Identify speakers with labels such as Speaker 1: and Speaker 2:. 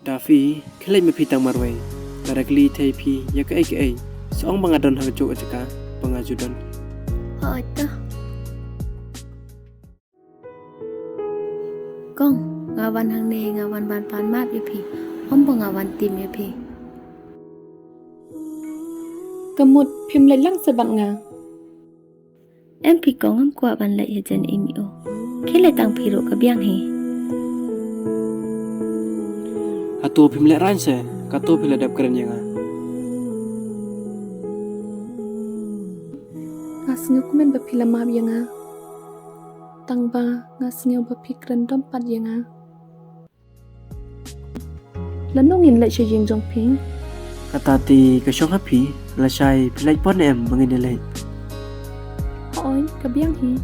Speaker 1: ดาฟีแค่เล่นไม่พิดตังมารวยแต่รักลีเทพีอยากไอ้ก็สองบังอาดอนหางจุกจักาบังอาจุดอน
Speaker 2: พอจ้ะก้องงาวันทางเนงาวันบานปานมาดอยู่พี่อ้อมบ่งาวันติมอยู่พี่
Speaker 3: กะมุดพิมพ์เลยลั่งสะบังงา
Speaker 2: เอ็มพี่ก้องกว่าบันละเอียดจันอิมิโอแค่เลยตังพี่โรกับยังเฮ
Speaker 1: Atau pemilik ranse, kata pemilik dap keren yang
Speaker 3: ngasnyo kumen ba filama yanga tangba ngasnyo ba fikran dompat yanga lanongin lai che jing jong ping
Speaker 1: kata ti kesyong happy, lasai pemilik pon em mengini lai.
Speaker 3: oi ka biang hi